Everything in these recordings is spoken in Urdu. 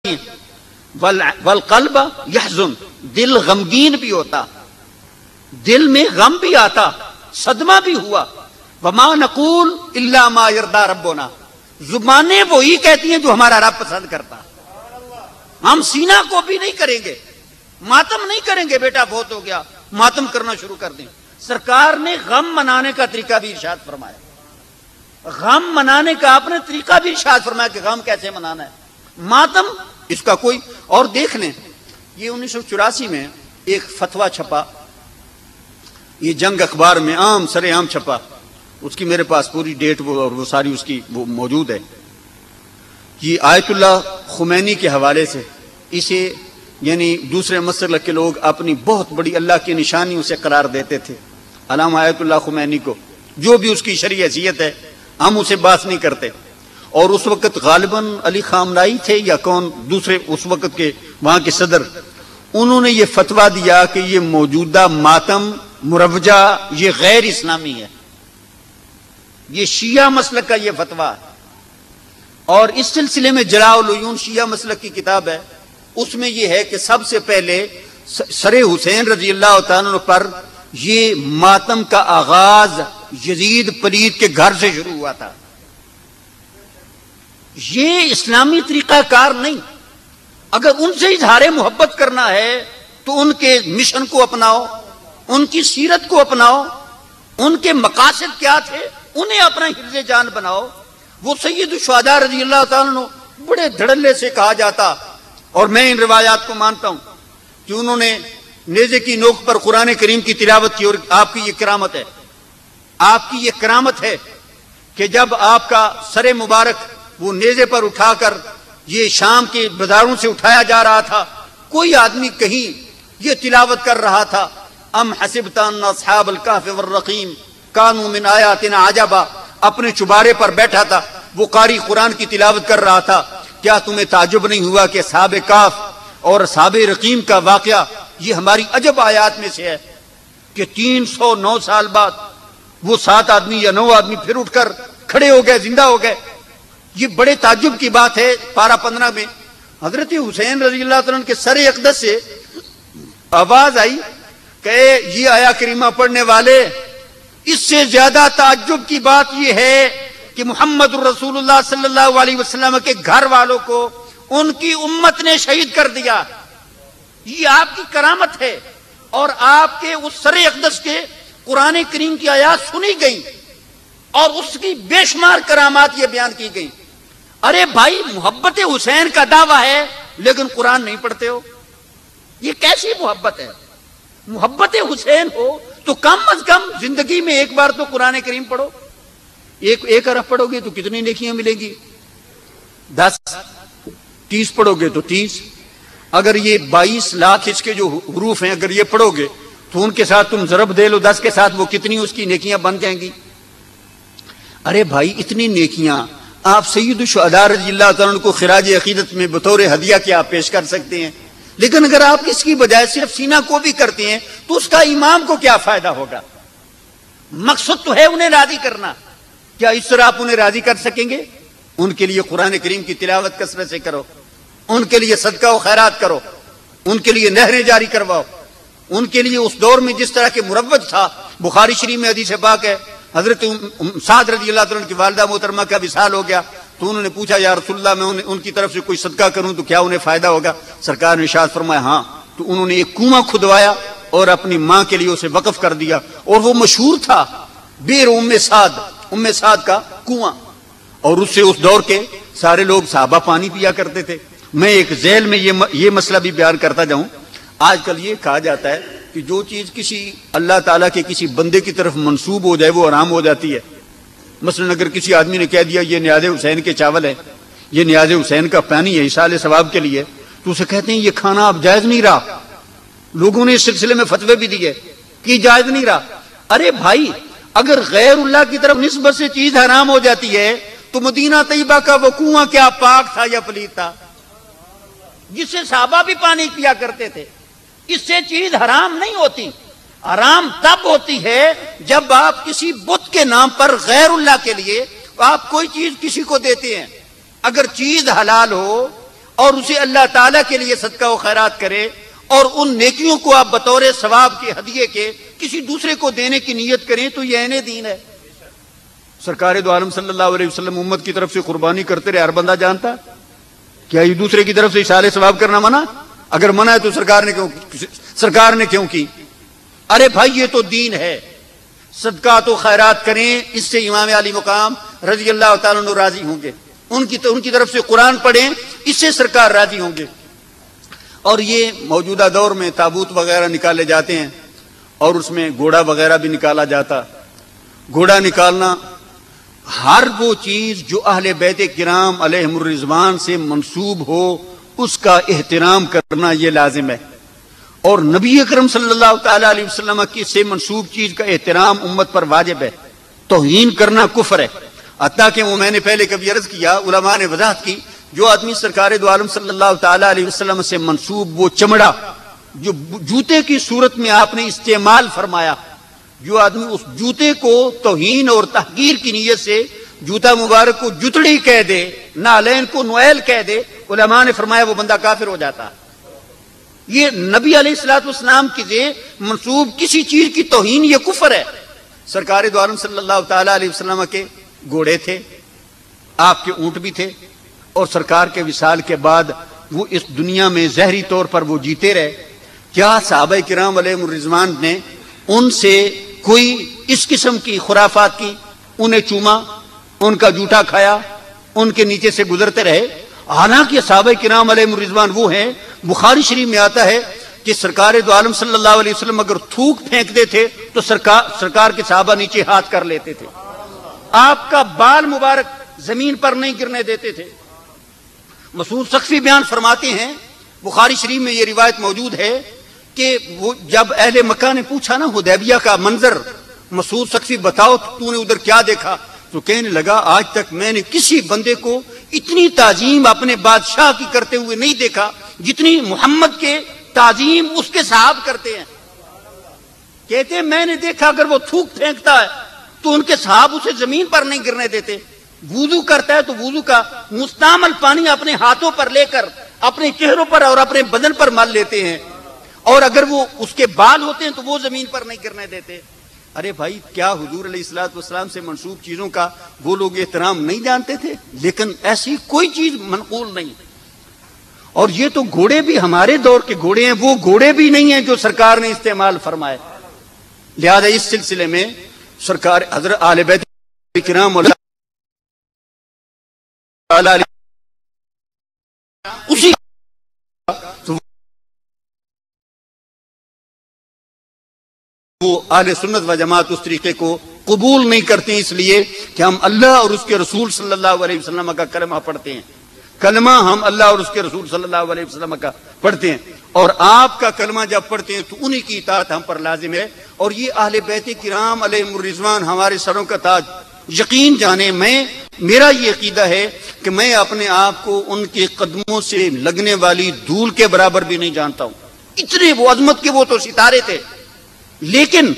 ہیں. والقلب یحزن، دل غمگین بھی ہوتا، دل میں غم بھی آتا، صدمہ بھی ہوا. وما نقول الا ما یرضی ربنا، زبانیں وہی کہتی ہیں جو ہمارا رب پسند کرتا. ہم سینہ کو بھی نہیں کریں گے، ماتم نہیں کریں گے. بیٹا بہت ہو گیا، ماتم کرنا شروع کر دیں. سرکار نے غم منانے کا طریقہ بھی ارشاد فرمایا. غم منانے کا آپ نے طریقہ بھی ارشاد فرمایا کہ غم کیسے منانا ہے. ماتم اس کا کوئی اور دیکھ لیں. یہ 1984 میں ایک فتویٰ چھپا، یہ جنگ اخبار میں سر عام چھپا. اس کی میرے پاس پوری ڈیٹ اور وہ ساری اس کی وہ موجود ہے. یہ آیت اللہ خمینی کے حوالے سے اسے یعنی دوسرے مسلک کے لوگ اپنی بہت بڑی اللہ کی نشانی اسے قرار دیتے تھے. علامہ آیت اللہ خمینی کو جو بھی اس کی شرعی حیثیت ہے ہم اسے بات نہیں کرتے. اور اس وقت غالباً علی خامنائی تھے یا کون دوسرے اس وقت کے وہاں کے صدر، انہوں نے یہ فتویٰ دیا کہ یہ موجودہ ماتم مروجہ یہ غیر اسلامی ہے. یہ شیعہ مسلک کا یہ فتویٰ ہے. اور اس سلسلے میں جلاء العیون شیعہ مسلک کی کتاب ہے، اس میں یہ ہے کہ سب سے پہلے سر حسین رضی اللہ تعالیٰ عنہ پر یہ ماتم کا آغاز یزید پلید کے گھر سے شروع ہوا تھا. یہ اسلامی طریقہ کار نہیں. اگر ان سے اظہار محبت کرنا ہے تو ان کے مشن کو اپناؤ، ان کی سیرت کو اپناؤ، ان کے مقاصد کیا تھے انہیں اپنا حفظ جان بناؤ. وہ سید الشہداء رضی اللہ تعالیٰ عنہ بڑے دھڑلے سے کہا جاتا، اور میں ان روایات کو مانتا ہوں کہ انہوں نے نیزے کی نوک پر قرآن کریم کی تلاوت کی. اور آپ کی یہ کرامت ہے، آپ کی یہ کرامت ہے کہ جب آپ کا سر مبارک وہ نیزے پر اٹھا کر یہ شام کے بازاروں سے اٹھایا جا رہا تھا، کوئی آدمی کہیں یہ تلاوت کر رہا تھا، ام حسبت ان اصحاب الکہف والرقیم کانوا من آیاتنا عجبا. اپنے چبارے پر بیٹھا تھا، وہ قاری قرآن کی تلاوت کر رہا تھا. کیا تمہیں تعجب نہیں ہوا کہ اصحاب کہف اور اصحاب رقیم کا واقعہ یہ ہماری عجب آیات میں سے ہے کہ 309 سال بعد وہ 7 آدمی یا 9 آدمی پھر اٹھ کر کھڑے ہو گئے، زندہ ہو گئے. یہ بڑے تعجب کی بات ہے. پارہ 15 میں حضرت حسین رضی اللہ تعالیٰ کے سر اقدس سے آواز آئی کہ یہ آیا کریمہ پڑھنے والے. اس سے زیادہ تعجب کی بات یہ ہے کہ محمد رسول اللہ صلی اللہ علیہ وسلم کے گھر والوں کو ان کی امت نے شہید کر دیا. یہ آپ کی کرامت ہے. اور آپ کے اس سر اقدس کے قرآن کریم کی آیات سنی گئی اور اس کی بے شمار کرامات یہ بیان کی گئی. ارے بھائی، محبت حسین کا دعویٰ ہے لیکن قرآن نہیں پڑھتے ہو. یہ کیسی محبت ہے؟ محبت حسین ہو تو کم از کم زندگی میں ایک بار تو قرآن کریم پڑھو. ایک حرف پڑھو گے تو کتنی نیکیاں ملیں گی؟ 10 30 پڑھو گے تو 30. اگر یہ 22 لاکھ اس کے جو حروف ہیں اگر یہ پڑھو گے تو ان کے ساتھ تم ضرب دے لو 10 کے ساتھ، وہ کتنی اس کی نیکیاں بن جائیں گی. ارے بھائی، اتنی نیکیاں آپ سید الشہداء رضی اللہ تعالیٰ کو خراج عقیدت میں بطور ہدیہ کے آپ پیش کر سکتے ہیں. لیکن اگر آپ اس کی بجائے صرف سینہ کو بھی کرتے ہیں تو اس کا امام کو کیا فائدہ ہوگا؟ مقصد تو ہے انہیں راضی کرنا. کیا اس طرح آپ انہیں راضی کر سکیں گے؟ ان کے لیے قرآن کریم کی تلاوت کثرت سے کرو، ان کے لیے صدقہ و خیرات کرو، ان کے لیے نہریں جاری کرواؤ. ان کے لیے اس دور میں جس طرح کے مروج تھا، بخاری شریف میں حدیث پاک ہے، حضرت سعد رضی اللہ تعالیٰ کی والدہ محترمہ کا وصال ہو گیا تو انہوں نے پوچھا یا رسول اللہ میں ان کی طرف سے کوئی صدقہ کروں تو کیا انہیں فائدہ ہوگا؟ سرکار نے ارشاد فرمایا ہاں. تو انہوں نے ایک کنواں کھدوایا اور اپنی ماں کے لیے اسے وقف کر دیا، اور وہ مشہور تھا بیر ام سعد کا کنواں. اور اس سے اس دور کے سارے لوگ صحابہ پانی پیا کرتے تھے. میں ایک ذیل میں یہ مسئلہ بھی بیان کرتا جاؤں. آج کل یہ کہا جاتا ہے کہ جو چیز کسی اللہ تعالیٰ کے کسی بندے کی طرف منسوب ہو جائے وہ حرام ہو جاتی ہے. مثلا اگر کسی آدمی نے کہہ دیا یہ نیاز حسین کے چاول ہے، یہ نیاز حسین کا پانی ہے ایصال ثواب کے لیے، تو اسے کہتے ہیں یہ کھانا اب جائز نہیں رہا. لوگوں نے اس سلسلے میں فتوے بھی دیے کہ جائز نہیں رہا. ارے بھائی، اگر غیر اللہ کی طرف نسبت سے چیز حرام ہو جاتی ہے تو مدینہ طیبہ کا وہ کنواں کیا پاک تھا یا پلید تھا جس سے صحابہ بھی پانی پیا کرتے تھے؟ اس سے چیز حرام نہیں ہوتی. حرام تب ہوتی ہے جب آپ کسی بت کے نام پر غیر اللہ کے لیے آپ کوئی چیز کسی کو دیتے ہیں. اگر چیز حلال ہو اور اسے اللہ تعالیٰ کے لیے صدقہ و خیرات کرے اور ان نیکیوں کو آپ بطور ثواب کے ہدیے کے کسی دوسرے کو دینے کی نیت کریں تو یہ عین دین ہے۔ سرکار دو عالم صلی اللہ علیہ وسلم امت کی طرف سے قربانی کرتے رہے، ہر بندہ جانتا کیا یہ دوسرے کی طرف سے اشارے ثواب کرنا منع؟ اگر منع ہے تو سرکار نے کیوں کی؟ ارے بھائی یہ تو دین ہے، صدقات و خیرات کریں، اس سے امام علی مقام رضی اللہ تعالیٰ عنہ راضی ہوں گے، ان کی طرف سے قرآن پڑھیں، اس سے سرکار راضی ہوں گے۔ اور یہ موجودہ دور میں تابوت وغیرہ نکالے جاتے ہیں اور اس میں گھوڑا وغیرہ بھی نکالا جاتا۔ گھوڑا نکالنا، ہر وہ چیز جو اہل بیت کرام علیہم الرضوان سے منسوب ہو اس کا احترام کرنا یہ لازم ہے، اور نبی اکرم صلی اللہ تعالی علیہ وسلم کی سے منسوب چیز کا احترام امت پر واجب ہے۔ توہین کرنا کفر ہے، حتیٰ کہ وہ میں نے پہلے کبھی عرض کیا، علماء نے وضاحت کی، جو آدمی سرکار دو عالم صلی اللہ تعالی علیہ وسلم سے منسوب وہ چمڑا جو جوتے کی صورت میں آپ نے استعمال فرمایا، جو آدمی اس جوتے کو توہین اور تحقیر کی نیت سے جوتا مبارک کو جتڑی کہہ دے، نالین کو نویل کہہ دے، علماء نے فرمایا وہ بندہ کافر ہو جاتا۔ یہ نبی علیہ الصلوۃ والسلام کی سے منسوب کسی چیز کی توہین یہ کفر ہے۔ سرکار دو عالم صلی اللہ تعالی علیہ وسلم کے گھوڑے تھے، آپ کے اونٹ بھی تھے، اور سرکار کے وصال کے بعد وہ اس دنیا میں ظاہری طور پر وہ جیتے رہے۔ کیا صحابہ کرام علیہم الرضوان نے ان سے کوئی اس قسم کی خرافات کی؟ انہیں چوما، ان کا جوتا کھایا، ان کے نیچے سے گزرتے رہے؟ حالانکہ صحابہ کرام علیہم الرضوان وہ ہیں، بخاری شریف میں آتا ہے کہ سرکار دو عالم صلی اللہ علیہ وسلم اگر تھوک پھینکتے تھے تو سرکار کے صحابہ نیچے ہاتھ کر لیتے تھے، آپ کا بال مبارک زمین پر نہیں گرنے دیتے تھے۔ مسعود ثقفی بیان فرماتے ہیں، بخاری شریف میں یہ روایت موجود ہے کہ وہ جب اہل مکہ نے پوچھا نا حدیبیہ کا منظر، مسعود ثقفی بتاؤ تو نے ادھر کیا دیکھا؟ تو کہنے لگا آج تک میں نے کسی بندے کو اتنی تعظیم اپنے بادشاہ کی کرتے ہوئے نہیں دیکھا جتنی محمد کے تعظیم اس کے صحاب کرتے ہیں۔ کہتے ہیں میں نے دیکھا اگر وہ تھوک پھینکتا ہے تو ان کے صحاب اسے زمین پر نہیں گرنے دیتے، وضو کرتا ہے تو وضو کا مستعمل پانی اپنے ہاتھوں پر لے کر اپنے چہروں پر اور اپنے بدن پر مل لیتے ہیں، اور اگر وہ اس کے بال ہوتے ہیں تو وہ زمین پر نہیں گرنے دیتے۔ ارے بھائی کیا حضور علیہ الصلوۃ والسلام سے منسوب چیزوں کا وہ لوگ احترام نہیں جانتے تھے؟ لیکن ایسی کوئی چیز منقول نہیں۔ اور یہ تو گھوڑے بھی ہمارے دور کے گھوڑے ہیں، وہ گھوڑے بھی نہیں ہیں جو سرکار نے استعمال فرمائے۔ لہذا اس سلسلے میں سرکار حضرت اہل بیت کرام اسی وہ اہل سنت و جماعت اس طریقے کو قبول نہیں کرتے، اس لیے کہ ہم اللہ اور اس کے رسول صلی اللہ علیہ وسلم کا کلمہ پڑھتے ہیں، کلمہ ہم اللہ اور اس کے رسول صلی اللہ علیہ وسلم کا پڑھتے ہیں، اور آپ کا کلمہ جب پڑھتے ہیں تو انہی کی اطاعت ہم پر لازم ہے۔ اور یہ اہل بیت کرام علیہم الرضوان ہمارے سروں کا تاج۔ یقین جانے میرا یہ عقیدہ ہے کہ میں اپنے آپ کو ان کے قدموں سے لگنے والی دھول کے برابر بھی نہیں جانتا ہوں، اتنے وہ عظمت کے وہ تو ستارے تھے۔ لیکن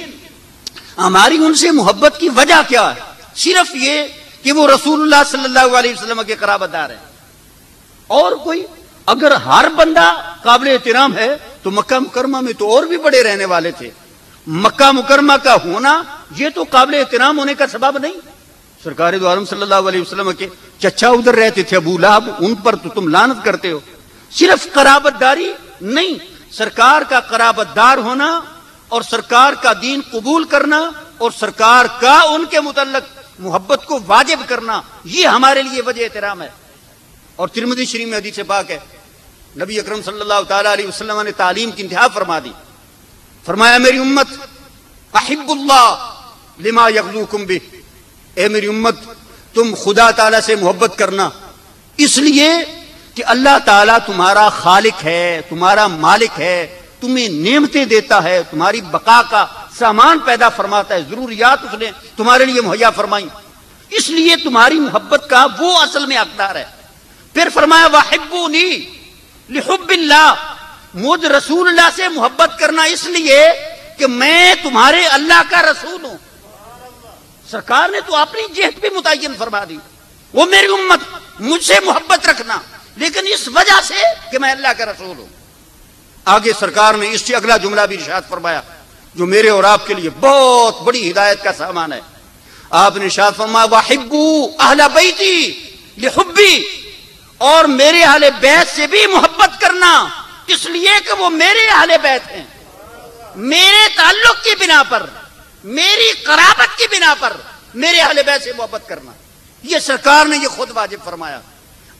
ہماری ان سے محبت کی وجہ کیا ہے؟ صرف یہ کہ وہ رسول اللہ صلی اللہ علیہ وسلم کے قرابت دار ہیں، اور کوئی اگر ہر بندہ قابل احترام ہے تو مکہ مکرمہ میں تو اور بھی بڑے رہنے والے تھے۔ مکہ مکرمہ کا ہونا یہ تو قابل احترام ہونے کا سبب نہیں۔ سرکار دو عالم صلی اللہ علیہ وسلم کے چچا ادھر رہتے تھے ابو لہب، ان پر تو تم لعنت کرتے ہو۔ صرف قرابت داری نہیں، سرکار کا قرابت دار ہونا اور سرکار کا دین قبول کرنا اور سرکار کا ان کے متعلق محبت کو واجب کرنا، یہ ہمارے لیے وجہ احترام ہے۔ اور ترمذی شریف میں حدیث پاک ہے، نبی اکرم صلی اللہ تعالی علیہ وسلم نے تعلیم کی انتہا فرما دی، فرمایا میری امت احب اللہ لما یغزوکم بہ، اے میری امت تم خدا تعالی سے محبت کرنا اس لیے کہ اللہ تعالیٰ تمہارا خالق ہے، تمہارا مالک ہے، تمہیں نعمتیں دیتا ہے، تمہاری بقا کا سامان پیدا فرماتا ہے، ضروریات اس نے تمہارے لیے مہیا فرمائی، اس لیے تمہاری محبت کا وہ اصل میں حقدار ہے۔ پھر فرمایا وَحِبُّونِي لِحُبِّ اللَّهِ، مجھ رسول اللہ سے محبت کرنا اس لیے کہ میں تمہارے اللہ کا رسول ہوں۔ سرکار نے تو اپنی جہت بھی متعین فرما دی، وہ میری امت مجھ سے محبت رکھنا لیکن اس وجہ سے کہ میں اللہ کا رسول ہوں. آگے سرکار نے اس سے اگلا جملہ بھی ارشاد فرمایا جو میرے اور آپ کے لیے بہت بڑی ہدایت کا سامان ہے. آپ نے ارشاد فرمایا وَحِبُّوا أَهْلَ بَيْتِي لِحُبِّي، اور میرے اہل بیت سے بھی محبت کرنا اس لیے کہ وہ میرے اہل بیت ہیں. میرے تعلق کی بنا پر، میری قرابت کی بنا پر میرے اہل بیت سے محبت کرنا، یہ سرکار نے یہ خود واجب فرمایا.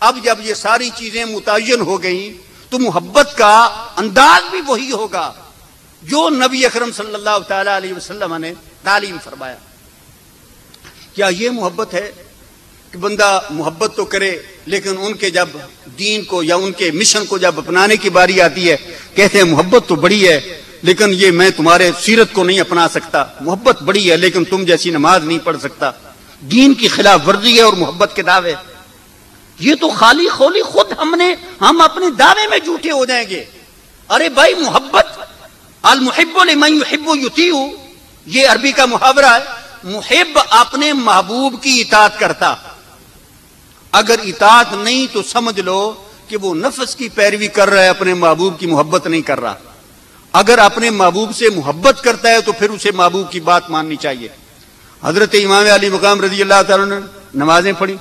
اب جب یہ ساری چیزیں متعین ہو گئیں تو محبت کا انداز بھی وہی ہوگا جو نبی اکرم صلی اللہ تعالی علیہ وسلم نے تعلیم فرمایا. کیا یہ محبت ہے کہ بندہ محبت تو کرے لیکن ان کے جب دین کو یا ان کے مشن کو جب اپنانے کی باری آتی ہے کہتے ہیں محبت تو بڑی ہے لیکن یہ میں تمہارے سیرت کو نہیں اپنا سکتا، محبت بڑی ہے لیکن تم جیسی نماز نہیں پڑھ سکتا. دین کی خلاف ورزی ہے اور محبت کے دعوے. یہ تو خالی خولی خود ہم اپنے دعوے میں جھوٹے ہو جائیں گے. ارے بھائی محبت، المحب لمن یحب یطیع، یہ عربی کا محاورہ ہے. محب اپنے محبوب کی اطاعت کرتا، اگر اطاعت نہیں تو سمجھ لو کہ وہ نفس کی پیروی کر رہا ہے، اپنے محبوب کی محبت نہیں کر رہا. اگر اپنے محبوب سے محبت کرتا ہے تو پھر اسے محبوب کی بات ماننی چاہیے. حضرت امام علی مقام رضی اللہ تعالیٰ نے نمازیں پڑھی،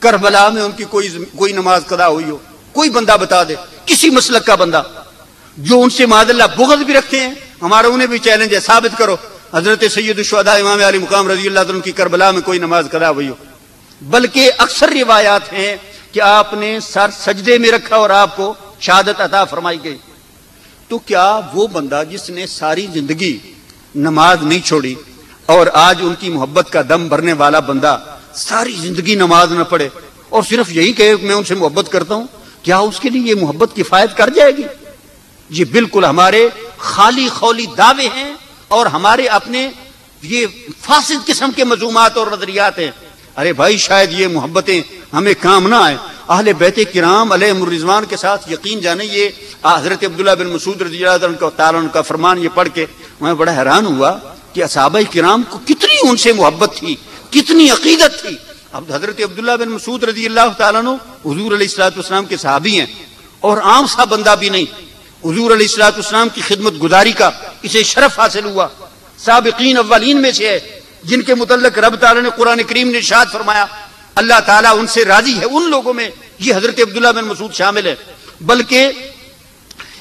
کربلا میں ان کی کوئی نماز قضا ہوئی ہو، کوئی بندہ بتا دے، کسی مسلک کا بندہ جو ان سے معاذ اللہ بغض بھی رکھتے ہیں، ہمارا انہیں بھی چیلنج ہے، ثابت کرو حضرت سید الشہداء امام علی مقام رضی اللہ عنہ کی کربلا میں کوئی نماز قضا ہوئی ہو. بلکہ اکثر روایات ہیں کہ آپ نے سر سجدے میں رکھا اور آپ کو شہادت عطا فرمائی گئی. تو کیا وہ بندہ جس نے ساری زندگی نماز نہیں چھوڑی اور آج ان کی محبت کا دم بھرنے والا بندہ ساری زندگی نماز نہ پڑھے اور صرف یہی کہے کہ میں ان سے محبت کرتا ہوں، کیا اس کے لیے یہ محبت کفایت کر جائے گی؟ یہ بالکل ہمارے خالی خولی دعوے ہیں اور ہمارے اپنے یہ فاسد قسم کے مذمومات اور نظریات ہیں. ارے بھائی شاید یہ محبتیں ہمیں کام نہ آئیں. اہل بیت کرام علیہم الرضوان کے ساتھ یقین جانے یہ حضرت عبداللہ بن مسعود رضی اللہ تعالیٰ عنہ کا فرمان یہ پڑھ کے میں بڑا حیران ہوا کہ صحابہ کرام کو کتنی ان سے محبت تھی، کتنی عقیدت تھی. اب حضرت عبداللہ بن مسعود رضی اللہ تعالیٰ عنہ حضور علیہ الصلوۃ والسلام کے صحابی ہیں اور عام سا بندہ بھی نہیں. حضور علیہ الصلوۃ والسلام کی خدمت گزاری کا اسے شرف حاصل ہوا، سابقین اولین میں سے ہے جن کے متعلق رب تعالیٰ نے قرآن کریم نے ارشاد فرمایا اللہ تعالیٰ ان سے راضی ہے. ان لوگوں میں یہ حضرت عبداللہ بن مسعود شامل ہے. بلکہ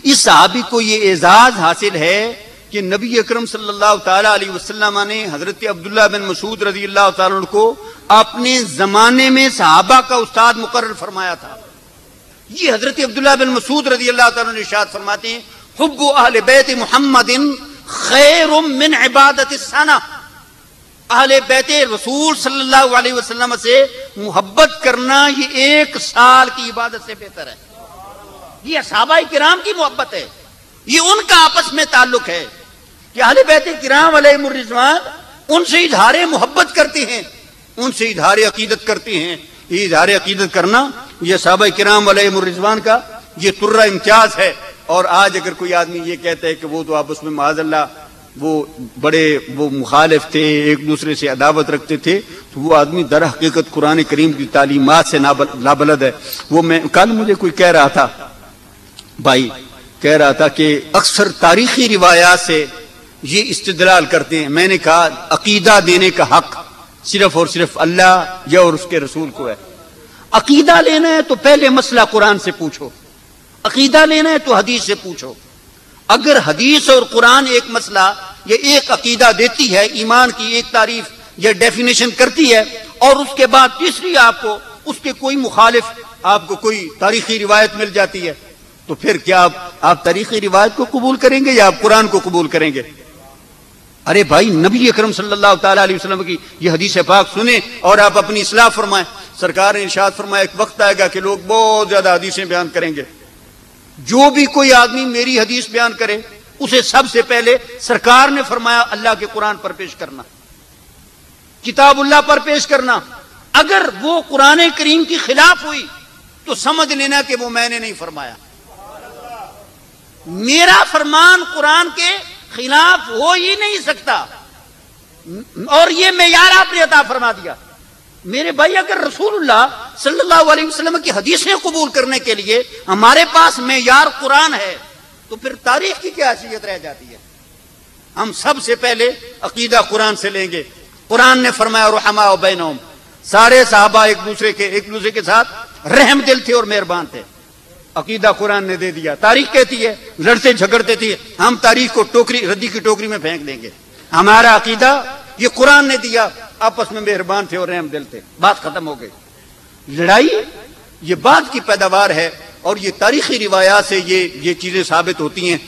اس صحابی کو یہ اعزاز حاصل ہے کہ نبی اکرم صلی اللہ تعالی علیہ وسلم نے حضرت عبداللہ بن مسعود رضی اللہ تعالیٰ عنہ کو اپنے زمانے میں صحابہ کا استاد مقرر فرمایا تھا. یہ حضرت عبداللہ بن مسعود رضی اللہ تعالیٰ عنہ ارشاد فرماتے ہیں حب اہل بیت محمد خیر من عبادت السنہ، اہل بیت رسول صلی اللہ علیہ وسلم سے محبت کرنا یہ ایک سال کی عبادت سے بہتر ہے. یہ صحابہ کرام کی محبت ہے، یہ ان کا آپس میں تعلق ہے کہ اہل بیت کرام علیہم الرضوان ان سے اظہار محبت کرتے ہیں، ان سے اظہار عقیدت کرتے ہیں. یہ اظہار عقیدت کرنا یہ صحابہ کرام علیہم الرضوان کا یہ طرہ امتیاز ہے. اور آج اگر کوئی آدمی یہ کہتا ہے کہ وہ تو آپس میں معاذ اللہ وہ مخالف تھے، ایک دوسرے سے عداوت رکھتے تھے، تو وہ آدمی در حقیقت قرآن کریم کی تعلیمات سے نابلد ہے. وہ میں کل مجھے کوئی کہہ رہا تھا، بھائی کہہ رہا تھا کہ اکثر تاریخی روایات سے یہ استدلال کرتے ہیں. میں نے کہا عقیدہ دینے کا حق صرف اور صرف اللہ یا اور اس کے رسول کو ہے. عقیدہ لینا ہے تو پہلے مسئلہ قرآن سے پوچھو، عقیدہ لینا ہے تو حدیث سے پوچھو. اگر حدیث اور قرآن ایک مسئلہ یا ایک عقیدہ دیتی ہے، ایمان کی ایک تعریف یا ڈیفینیشن کرتی ہے، اور اس کے بعد تیسری آپ کو اس کے کوئی مخالف آپ کو کوئی تاریخی روایت مل جاتی ہے، تو پھر کیا آپ تاریخی روایت کو قبول کریں گے یا آپ قرآن کو قبول کریں گے؟ ارے بھائی نبی اکرم صلی اللہ تعالی علیہ وسلم کی یہ حدیث پاک سنیں اور آپ اپنی اصلاح فرمائیں. سرکار نے ارشاد فرمایا ایک وقت آئے گا کہ لوگ بہت زیادہ حدیثیں بیان کریں گے. جو بھی کوئی آدمی میری حدیث بیان کرے اسے سب سے پہلے سرکار نے فرمایا اللہ کے قرآن پر پیش کرنا، کتاب اللہ پر پیش کرنا. اگر وہ قرآن کریم کی خلاف ہوئی تو سمجھ لینا کہ وہ میں نے نہیں فرمایا. میرا فرمان قرآن کے خلاف ہو ہی نہیں سکتا، اور یہ معیار آپ نے عطا فرما دیا. میرے بھائی اگر رسول اللہ صلی اللہ علیہ وسلم کی حدیثیں قبول کرنے کے لیے ہمارے پاس معیار قرآن ہے، تو پھر تاریخ کی کیا حیثیت رہ جاتی ہے؟ ہم سب سے پہلے عقیدہ قرآن سے لیں گے۔ قرآن نے فرمایا رحماء بینہم، سارے صحابہ ایک دوسرے کے ساتھ رحم دل تھے اور مہربان تھے۔ عقیدہ قرآن نے دے دیا۔ تاریخ کہتی ہے لڑتے جھگڑتے تھے، ہم تاریخ کو ردی کی ٹوکری میں پھینک دیں گے۔ ہمارا عقیدہ یہ قرآن نے دیا، آپس میں مہربان تھے اور رحم دل تھے، بات ختم ہو گئی۔ لڑائی یہ بات کی پیداوار ہے، اور یہ تاریخی روایات سے یہ چیزیں ثابت ہوتی ہیں۔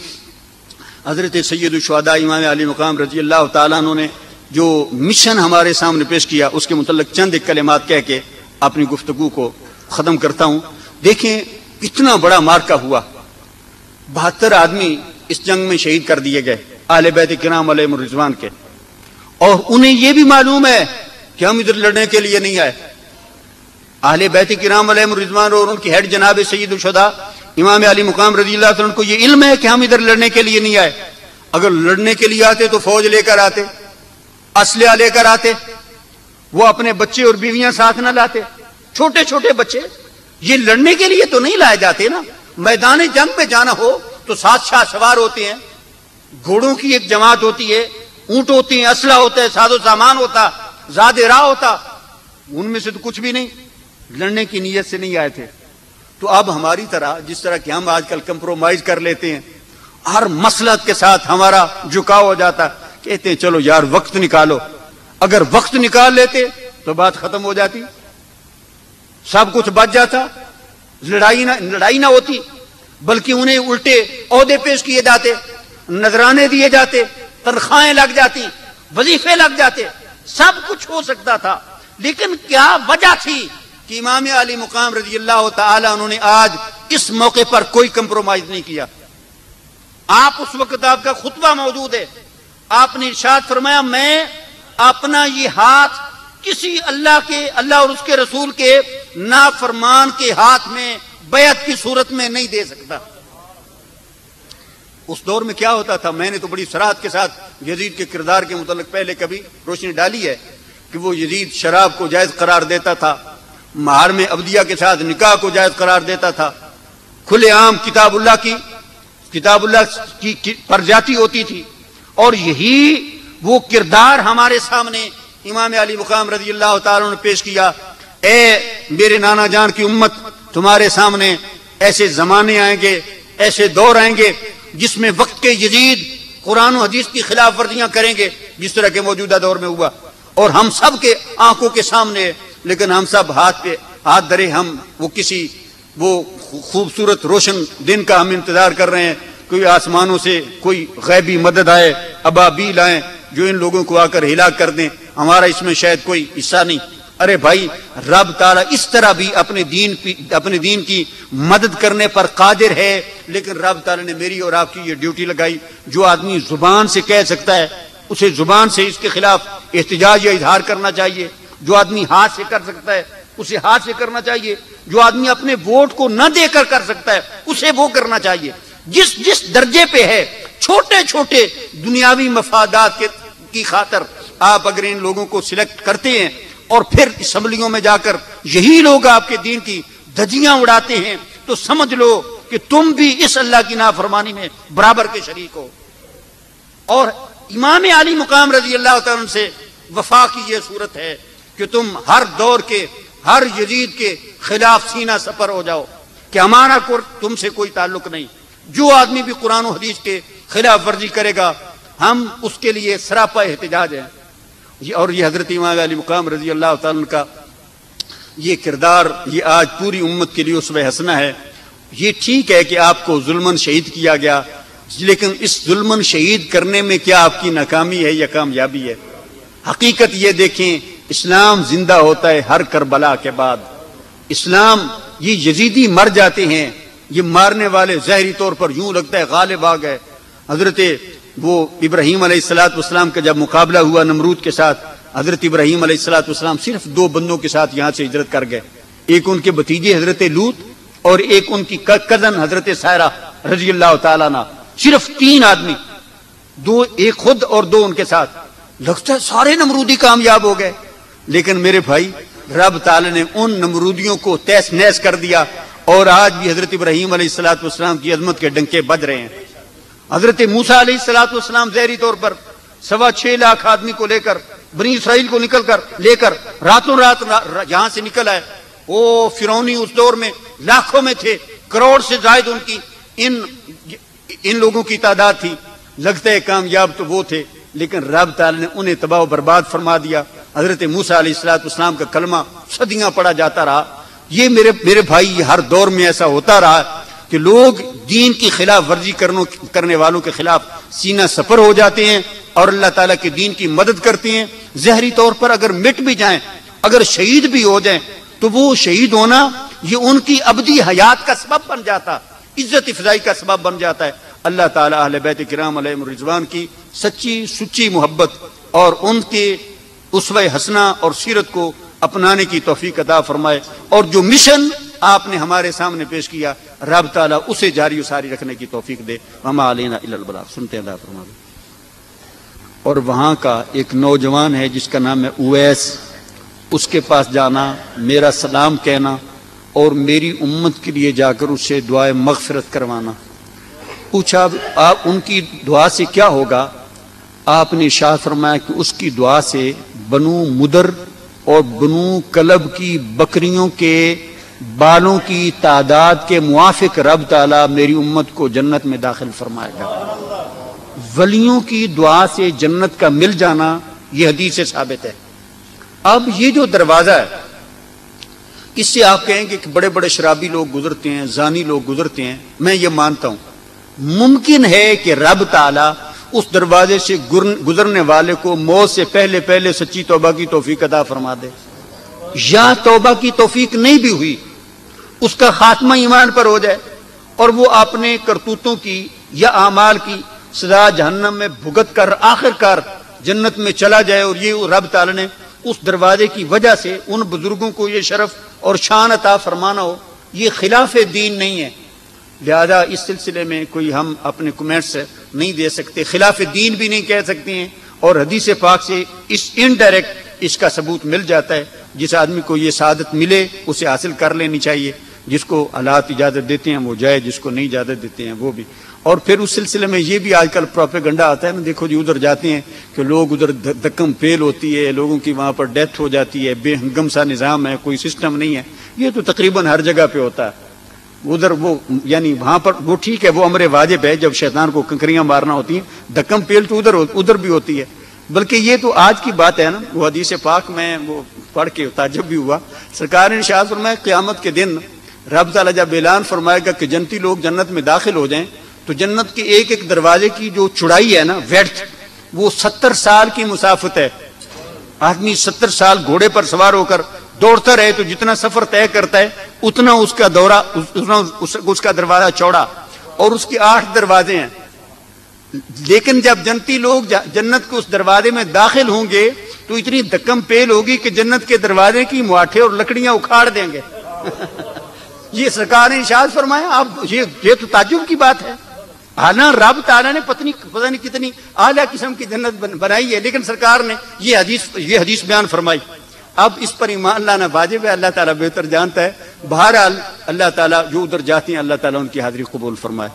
حضرت سید الشہداء امام علی مقام رضی اللہ تعالیٰ عنہ نے جو مشن ہمارے سامنے پیش کیا، اس کے متعلق چند ایک کلمات کہہ کے اپنی گفتگو کو ختم کرتا ہوں۔ دیکھیں اتنا بڑا مارکا ہوا، 72 آدمی اس جنگ میں شہید کر دیے گئے اہل بیت کرام علیہم الرضوان کے، اور انہیں یہ بھی معلوم ہے کہ ہم ادھر لڑنے کے لیے نہیں آئے۔ اہل بیت کرام علیہم الرضوان اور ان کے ہیڈ جناب سید الشہداء امام علی مقام رضی اللہ عنہ کو یہ علم ہے کہ ہم ادھر لڑنے کے لیے نہیں آئے۔ اگر لڑنے کے لیے آتے تو فوج لے کر آتے، اسلحہ لے کر آتے، وہ اپنے بچے اور بیویاں ساتھ نہ لاتے، چھوٹے چھوٹے بچے۔ یہ لڑنے کے لیے تو نہیں لائے جاتے نا۔ میدان جنگ میں جانا ہو تو 7 شاہ سوار ہوتے ہیں، گھوڑوں کی ایک جماعت ہوتی ہے، اونٹ ہوتی ہیں، اسلحہ ہوتا ہے، ساز و سامان ہوتا، زاد راہ ہوتا۔ ان میں سے تو کچھ بھی نہیں، لڑنے کی نیت سے نہیں آئے تھے۔ تو اب ہماری طرح جس طرح کہ ہم آج کل کمپرومائز کر لیتے ہیں، ہر مسلک کے ساتھ ہمارا جھکاؤ ہو جاتا، کہتے ہیں چلو یار وقت نکالو۔ اگر وقت نکال لیتے تو بات ختم ہو جاتی، سب کچھ بچ جاتا، لڑائی نہ ہوتی، بلکہ انہیں الٹے عہدے پیش کیے جاتے، نذرانے دیے جاتے، تنخواہیں لگ جاتی، وظیفے لگ جاتے، سب کچھ ہو سکتا تھا۔ لیکن کیا وجہ تھی کہ امام علی مقام رضی اللہ تعالی انہوں نے آج اس موقع پر کوئی کمپرومائز نہیں کیا؟ آپ اس وقت آپ کا خطبہ موجود ہے، آپ نے ارشاد فرمایا میں اپنا یہ ہاتھ کسی اللہ اور اس کے رسول کے نافرمان کے ہاتھ میں بیعت کی صورت میں نہیں دے سکتا۔ اس دور میں کیا ہوتا تھا، میں نے تو بڑی صراحت کے ساتھ یزید کے کردار کے متعلق پہلے کبھی روشنی ڈالی ہے کہ وہ یزید شراب کو جائز قرار دیتا تھا، مہار میں ابدیہ کے ساتھ نکاح کو جائز قرار دیتا تھا، کھلے عام کتاب اللہ کی پر جاتی ہوتی تھی۔ اور یہی وہ کردار ہمارے سامنے امام علی مقام رضی اللہ تعالیٰ نے پیش کیا، اے میرے نانا جان کی امت، تمہارے سامنے ایسے زمانے آئیں گے، ایسے دور آئیں گے جس میں وقت کے یزید قرآن و حدیث کی خلاف ورزیاں کریں گے، جس طرح کے موجودہ دور میں ہوا، اور ہم سب کے آنکھوں کے سامنے۔ لیکن ہم سب ہاتھ پہ ہاتھ دھرے، ہم وہ خوبصورت روشن دن کا ہم انتظار کر رہے ہیں، کوئی آسمانوں سے کوئی غیبی مدد آئے، ابابیل آئیں جو ان لوگوں کو آ کر ہلاک کر دیں، ہمارا اس میں شاید کوئی حصہ نہیں۔ ارے بھائی، رب تعالیٰ اس طرح بھی اپنے دین کی مدد کرنے پر قادر ہے، لیکن رب تعالیٰ نے میری اور آپ کی یہ ڈیوٹی لگائی، جو آدمی زبان سے کہہ سکتا ہے اسے زبان سے اس کے خلاف احتجاج یا اظہار کرنا چاہیے، جو آدمی ہاتھ سے کر سکتا ہے اسے ہاتھ سے کرنا چاہیے، جو آدمی اپنے ووٹ کو نہ دے کر سکتا ہے اسے وہ کرنا چاہیے۔ جس درجے پہ ہے، چھوٹے چھوٹے دنیاوی مفادات کی خاطر آپ اگر ان لوگوں کو سلیکٹ کرتے ہیں اور پھر اسمبلیوں میں جا کر یہی لوگ آپ کے دین کی دھجیاں اڑاتے ہیں، تو سمجھ لو کہ تم بھی اس اللہ کی نافرمانی میں برابر کے شریک ہو۔ اور امام علی مقام رضی اللہ تعالیٰ سے وفا کی یہ صورت ہے کہ تم ہر دور کے ہر یزید کے خلاف سینہ سپر ہو جاؤ کہ ہمارا تم سے کوئی تعلق نہیں، جو آدمی بھی قرآن و حدیث کے خلاف ورزی کرے گا ہم اس کے لیے سراپا احتجاج ہیں۔ اور یہ حضرت امام علی مقام رضی اللہ تعالیٰ کا یہ کردار یہ آج پوری امت کے لیے اسوہ حسنہ ہے۔ یہ ٹھیک ہے کہ آپ کو ظلماً شہید کیا گیا، لیکن اس ظلماً شہید کرنے میں کیا آپ کی ناکامی ہے یا کامیابی ہے؟ حقیقت یہ دیکھیں، اسلام زندہ ہوتا ہے ہر کربلا کے بعد۔ اسلام، یہ یزیدی مر جاتے ہیں، یہ مارنے والے ظاہری طور پر یوں لگتا ہے غالب آ گئے۔ حضرت وہ ابراہیم علیہ السلام کا جب مقابلہ ہوا نمرود کے ساتھ، حضرت ابراہیم علیہ السلام صرف 2 بندوں کے ساتھ یہاں سے ہجرت کر گئے، ایک ان کے بھتیجے حضرت لوط اور ایک ان کی کزن حضرت سائرہ رضی اللہ تعالیٰ عنہ، صرف 3 آدمی، 2 ایک خود اور 2 ان کے ساتھ۔ لگتا ہے سارے نمرودی کامیاب ہو گئے، لیکن میرے بھائی رب تعالی نے ان نمرودیوں کو تہس نہس کر دیا، اور آج بھی حضرت ابراہیم علیہ السلام کی عظمت کے ڈنکے بج رہے ہیں۔ حضرت موسیٰ علیہ السلام ظاہری طور پر 6.25 لاکھ آدمی کو لے کر، بنی اسرائیل کو لے کر راتوں رات یہاں سے نکل آئے۔ وہ فرعونی اس دور میں لاکھوں میں تھے، کروڑ سے زائد ان لوگوں کی تعداد تھی۔ لگتا ہے کامیاب تو وہ تھے، لیکن رب تعالی نے انہیں تباہ و برباد فرما دیا۔ حضرت موسیٰ علیہ السلام کا کلمہ صدیاں پڑھا جاتا رہا۔ یہ میرے بھائی ہر دور میں ایسا ہوتا رہا کہ لوگ دین کی خلاف ورزی کرنے والوں کے خلاف سینہ سپر ہو جاتے ہیں اور اللہ تعالیٰ کے دین کی مدد کرتے ہیں۔ ظاہری طور پر اگر مٹ بھی جائیں، اگر شہید بھی ہو جائیں، تو وہ شہید ہونا یہ ان کی ابدی حیات کا سبب بن جاتا، عزت افزائی کا سبب بن جاتا ہے۔ اللہ تعالیٰ اہل بیت کرام علیہم الرضوان کی سچی محبت اور ان کے اسوہ حسنہ اور سیرت کو اپنانے کی توفیق عطا فرمائے، اور جو مشن آپ نے ہمارے سامنے پیش کیا رب تعالیٰ اسے جاری و ساری رکھنے کی توفیق دے۔ وما علینا الا البلاغ۔ سنتے ہیں، عطا فرما دے۔ اور وہاں کا ایک نوجوان ہے جس کا نام ہے اویس، اس کے پاس جانا، میرا سلام کہنا اور میری امت کے لیے جا کر اس سے دعائے مغفرت کروانا۔ پوچھا آپ ان کی دعا سے کیا ہوگا؟ آپ نے ارشاد فرمایا کہ اس کی دعا سے بنو مدر اور بنو کلب کی بکریوں کے بالوں کی تعداد کے موافق رب تعالیٰ میری امت کو جنت میں داخل فرمائے گا۔ ولیوں کی دعا سے جنت کا مل جانا یہ حدیث سے ثابت ہے۔ اب یہ جو دروازہ ہے، اس سے آپ کہیں گے کہ بڑے بڑے شرابی لوگ گزرتے ہیں، زانی لوگ گزرتے ہیں، میں یہ مانتا ہوں ممکن ہے کہ رب تعالیٰ اس دروازے سے گزرنے والے کو موت سے پہلے سچی توبہ کی توفیق عطا فرما دے، یا توبہ کی توفیق نہیں بھی ہوئی، اس کا خاتمہ ایمان پر ہو جائے اور وہ اپنے کرتوتوں کی یا اعمال کی سزا جہنم میں بھگت کر آخر کار جنت میں چلا جائے۔ اور یہ رب تعالی نے اس دروازے کی وجہ سے ان بزرگوں کو یہ شرف اور شان عطا فرمانا ہو، یہ خلاف دین نہیں ہے۔ لہذا اس سلسلے میں کوئی ہم اپنے کمنٹس نہیں دے سکتے، خلاف دین بھی نہیں کہہ سکتے ہیں، اور حدیث پاک سے اس انڈائریکٹ اس کا ثبوت مل جاتا ہے۔ جس آدمی کو یہ سعادت ملے اسے حاصل کر لینی چاہیے، جس کو حالات اجازت دیتے ہیں وہ جائے، جس کو نہیں اجازت دیتے ہیں وہ بھی۔ اور پھر اس سلسلے میں یہ بھی آج کل پروپیگنڈا آتا ہے نا، دیکھو جی ادھر جاتے ہیں کہ لوگ ادھر دکم پیل ہوتی ہے، لوگوں کی وہاں پر ڈیتھ ہو جاتی ہے، بے ہنگم سا نظام ہے، کوئی سسٹم نہیں ہے۔ یہ تو تقریباً ہر جگہ پہ ہوتا ہے ادھر، وہ یعنی وہاں پر وہ ٹھیک ہے، وہ امر واجب ہے، جب شیطان کو کنکریاں مارنا ہوتی ہیں، دکم پیل تو ادھر بھی ہوتی ہے۔ بلکہ یہ تو آج کی بات ہے نا، وہ حدیث پاک میں وہ پڑھ کے تعجب بھی ہوا، سرکار نے ارشاد فرمایا قیامت کے دن رب تعالیٰ جب اعلان فرمائے گا کہ جنتی لوگ جنت میں داخل ہو جائیں، تو جنت کے ایک ایک دروازے کی جو چوڑائی ہے نا، ویڈتھ، وہ 70 سال کی مسافت ہے۔ آدمی 70 سال گھوڑے پر سوار ہو کر دوڑتا رہے تو جتنا سفر طے کرتا ہے اتنا اس کا دورہ، اس کا دروازہ چوڑا، اور اس کے 8 دروازے ہیں۔ لیکن جب جنتی لوگ جنت کے اس دروازے میں داخل ہوں گے تو اتنی دکم پیل ہوگی کہ جنت کے دروازے کی مواٹھے اور لکڑیاں اکھاڑ دیں گے۔ یہ سرکار نے ارشاد فرمایا، اب یہ تو تعجب کی بات ہے۔ حالانکہ رب تعالیٰ نے پتہ نہیں کتنی اعلیٰ قسم کی جنت بنائی ہے، لیکن سرکار نے یہ حدیث بیان فرمائی۔ اب اس پر ایمان لانا واجب ہے، اللہ تعالیٰ بہتر جانتا ہے۔ بہرحال اللہ تعالیٰ جو ادھر جاتے ہیں اللہ تعالیٰ ان کی حاضری قبول فرمائے۔